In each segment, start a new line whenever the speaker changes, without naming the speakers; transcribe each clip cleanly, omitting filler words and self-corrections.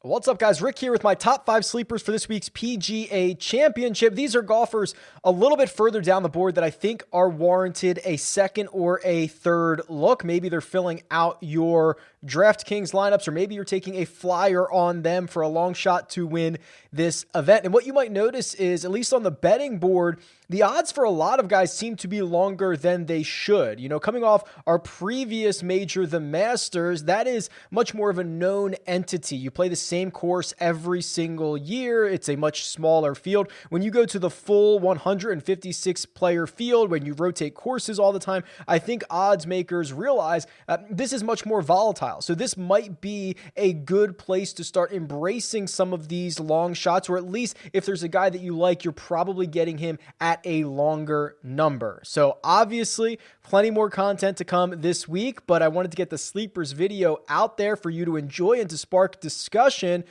What's up, guys? Rick here with my top 5 sleepers for this week's PGA Championship. These are golfers a little bit further down the board that I think are warranted a second or a third look. Maybe they're filling out your DraftKings lineups, or maybe you're taking a flyer on them for a long shot to win this event. And what you might notice is, at least on the betting board, the odds for a lot of guys seem to be longer than they should. You know, coming off our previous major, the Masters, that is much more of a known entity. You play the same course every single year. It's a much smaller field. When you go to the full 156 player field, when you rotate courses all the time, I think odds makers realize this is much more volatile. So this might be a good place to start embracing some of these long shots, or at least if there's a guy that you like, you're probably getting him at a longer number. So obviously plenty more content to come this week, but I wanted to get the sleepers video out there for you to enjoy and to spark discussion.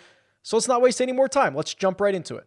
So let's not waste any more time. Let's jump right into it.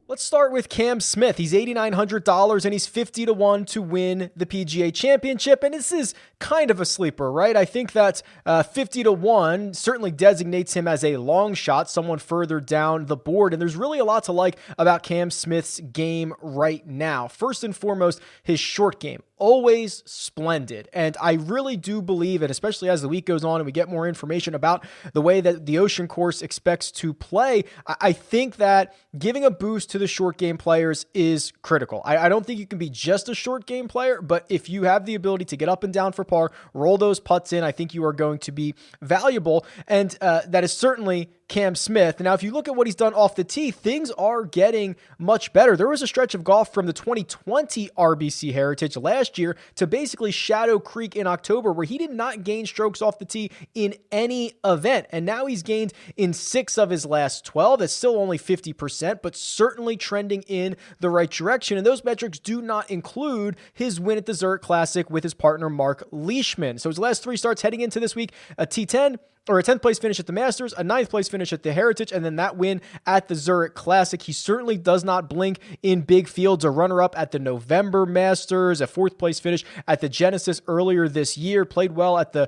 Let's start with Cam Smith. He's $8,900 and he's 50-1 to win the PGA Championship. And this is kind of a sleeper, right? I think that 50-1 certainly designates him as a long shot, someone further down the board. And there's really a lot to like about Cam Smith's game right now. First and foremost, his short game. Always splendid. And I really do believe, and especially as the week goes on and we get more information about the way that the Ocean Course expects to play, I think that giving a boost to the short game players is critical. I don't think you can be just a short game player, but if you have the ability to get up and down for par, roll those putts in, I think you are going to be valuable. And that is certainly Cam Smith. Now, if you look at what he's done off the tee, things are getting much better. There was a stretch of golf from the 2020 RBC Heritage last year to basically Shadow Creek in October, where he did not gain strokes off the tee in any event. And now he's gained in 6 of his last 12. That's still only 50%, but certainly trending in the right direction. And those metrics do not include his win at the Zurich Classic with his partner, Mark Leishman. So his last 3 starts heading into this week, a T10, or a 10th place finish at the Masters, a 9th place finish at the Heritage, and then that win at the Zurich Classic. He certainly does not blink in big fields. A runner-up at the November Masters, a 4th place finish at the Genesis earlier this year, played well at the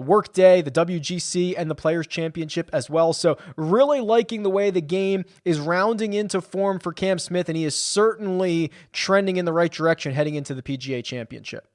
Workday, the WGC, and the Players Championship as well. So really liking the way the game is rounding into form for Cam Smith, and he is certainly trending in the right direction heading into the PGA Championship.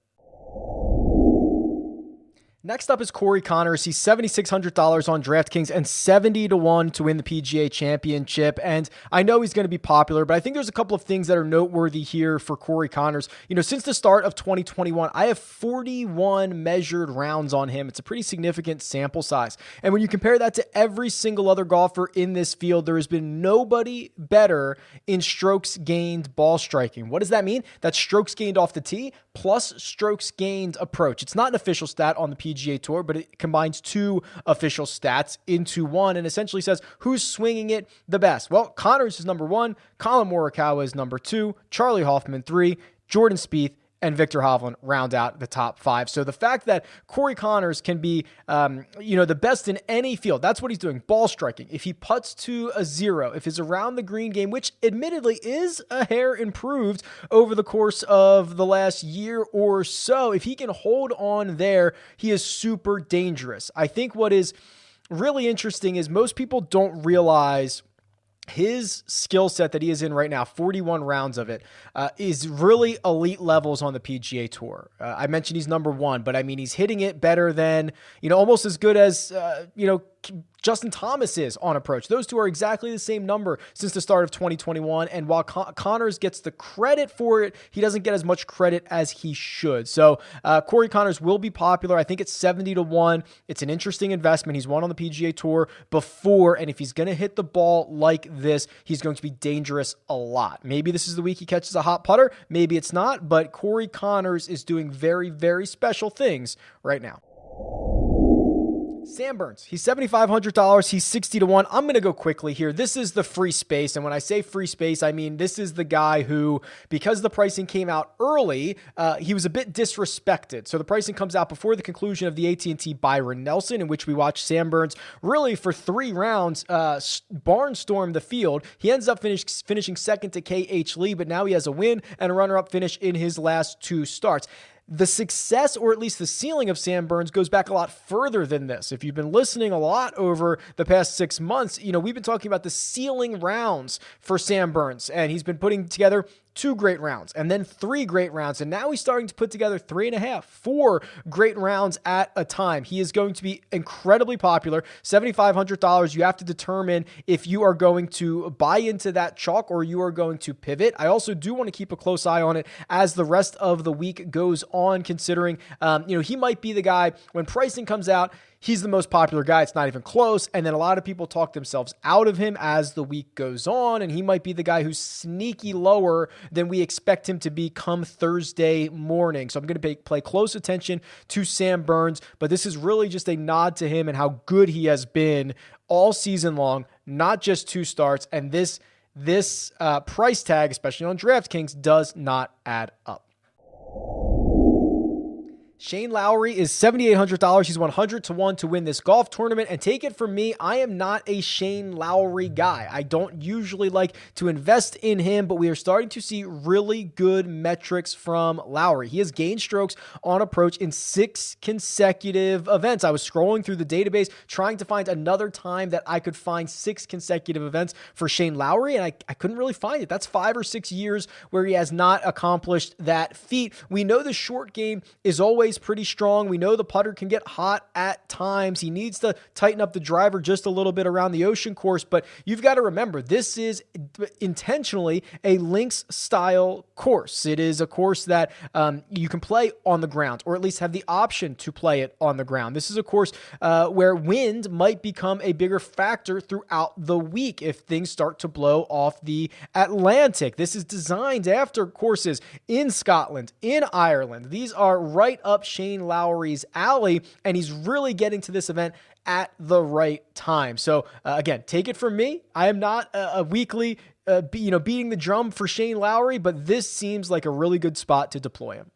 Next up is Corey Conners. He's $7,600 on DraftKings and 70-1 to win the PGA Championship. And I know he's going to be popular, but I think there's a couple of things that are noteworthy here for Corey Conners. You know, since the start of 2021, I have 41 measured rounds on him. It's a pretty significant sample size. And when you compare that to every single other golfer in this field, there has been nobody better in strokes gained ball striking. What does that mean? That's strokes gained off the tee plus strokes gained approach. It's not an official stat on the PGA Tour, but it combines 2 official stats into one and essentially says who's swinging it the best. Well, Conners is number 1, Colin Morikawa is number 2, Charlie Hoffman 3, Jordan Spieth and Victor Hovland round out the top 5. So the fact that Corey Conners can be, the best in any field, that's what he's doing. Ball striking. If he putts to a 0, if his around the green game, which admittedly is a hair improved over the course of the last year or so, if he can hold on there, he is super dangerous. I think what is really interesting is most people don't realize his skill set that he is in right now, 41 rounds of it, is really elite levels on the PGA Tour. I mentioned he's number 1, but I mean, he's hitting it better than, almost as good as, Justin Thomas is on approach. Those two are exactly the same number since the start of 2021. And while Conners gets the credit for it, he doesn't get as much credit as he should. So Corey Conners will be popular. I think it's 70-1. It's an interesting investment. He's won on the PGA Tour before. And if he's going to hit the ball like this, he's going to be dangerous a lot. Maybe this is the week he catches a hot putter. Maybe it's not. But Corey Conners is doing very, very special things right now. Sam Burns, he's $7,500. He's 60-1. I'm going to go quickly here. This is the free space. And when I say free space, I mean, this is the guy who, because the pricing came out early, he was a bit disrespected. So the pricing comes out before the conclusion of the AT&T Byron Nelson, in which we watched Sam Burns really for 3 rounds barnstorm the field. He ends up finishing second to KH Lee, but now he has a win and a runner-up finish in his last 2 starts. The success, or at least the ceiling of Sam Burns, goes back a lot further than this. If you've been listening a lot over the past 6 months, we've been talking about the ceiling rounds for Sam Burns, and he's been putting together 2 great rounds and then 3 great rounds. And now he's starting to put together 3.5, 4 great rounds at a time. He is going to be incredibly popular. $7,500. You have to determine if you are going to buy into that chalk or you are going to pivot. I also do want to keep a close eye on it as the rest of the week goes on, considering, he might be the guy when pricing comes out. He's the most popular guy. It's not even close. And then a lot of people talk themselves out of him as the week goes on. And he might be the guy who's sneaky lower than we expect him to be come Thursday morning. So I'm going to pay close attention to Sam Burns. But this is really just a nod to him and how good he has been all season long, not just 2 starts. And this price tag, especially on DraftKings, does not add up. Shane Lowry is $7,800. He's 100-1 to win this golf tournament. And take it from me, I am not a Shane Lowry guy. I don't usually like to invest in him, but we are starting to see really good metrics from Lowry. He has gained strokes on approach in 6 consecutive events. I was scrolling through the database trying to find another time that I could find 6 consecutive events for Shane Lowry, and I couldn't really find it. That's 5 or 6 years where he has not accomplished that feat. We know the short game is always pretty strong. We know the putter can get hot at times. He needs to tighten up the driver just a little bit around the ocean course, but you've got to remember, this is intentionally a links style course. It is a course that you can play on the ground, or at least have the option to play it on the ground. This is a course where wind might become a bigger factor throughout the week if things start to blow off the Atlantic. This is designed after courses in Scotland, in Ireland. These are right up Shane Lowry's alley, and he's really getting to this event at the right time. So again, take it from me. I am not a weekly, beating the drum for Shane Lowry, but this seems like a really good spot to deploy him.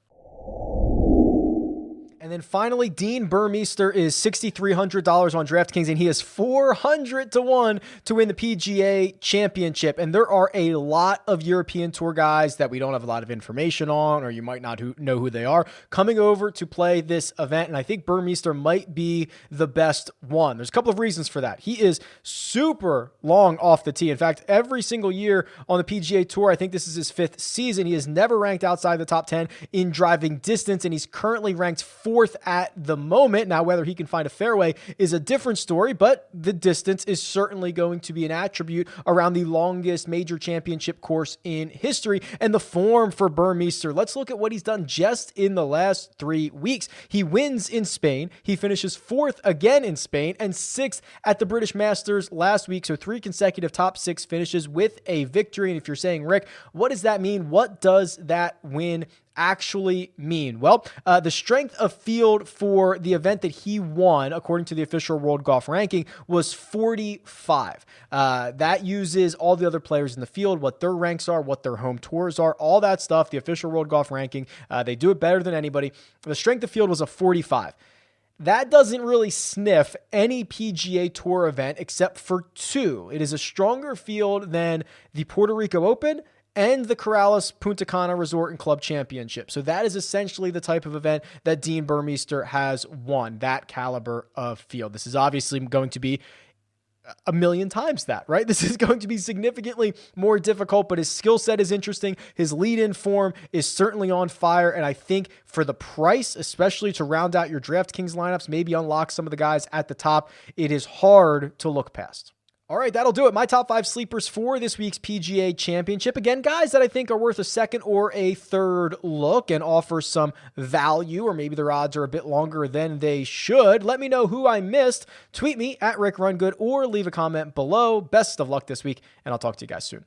And then finally, Dean Burmester is $6,300 on DraftKings, and he is 400-1 to win the PGA Championship. And there are a lot of European Tour guys that we don't have a lot of information on, or you might not know who they are, coming over to play this event. And I think Burmester might be the best one. There's a couple of reasons for that. He is super long off the tee. In fact, every single year on the PGA Tour, I think this is his 5th season, he has never ranked outside the top 10 in driving distance, and he's currently ranked 4th at the moment. Now, whether he can find a fairway is a different story, but the distance is certainly going to be an attribute around the longest major championship course in history. And the form for Burmester, let's look at what he's done just in the last 3 weeks. He wins in Spain. He finishes 4th again in Spain and 6th at the British Masters last week. So 3 consecutive top 6 finishes with a victory. And if you're saying, Rick, what does that mean? What does that win actually mean? Well, the strength of field for the event that he won, according to the official World Golf Ranking, was 45. That uses all the other players in the field, what their ranks are, what their home tours are, all that stuff. The official World Golf Ranking, they do it better than anybody. The strength of field was a 45. That doesn't really sniff any PGA Tour event except for 2. It is a stronger field than the Puerto Rico Open and the Corrales Punta Cana Resort and Club Championship. So that is essentially the type of event that Dean Burmester has won, that caliber of field. This is obviously going to be a million times that, right? This is going to be significantly more difficult, but his skill set is interesting. His lead-in form is certainly on fire, and I think for the price, especially to round out your DraftKings lineups, maybe unlock some of the guys at the top, it is hard to look past. All right, that'll do it. My top 5 sleepers for this week's PGA Championship. Again, guys that I think are worth a second or a third look and offer some value, or maybe their odds are a bit longer than they should. Let me know who I missed. Tweet me at RickRunGood or leave a comment below. Best of luck this week, and I'll talk to you guys soon.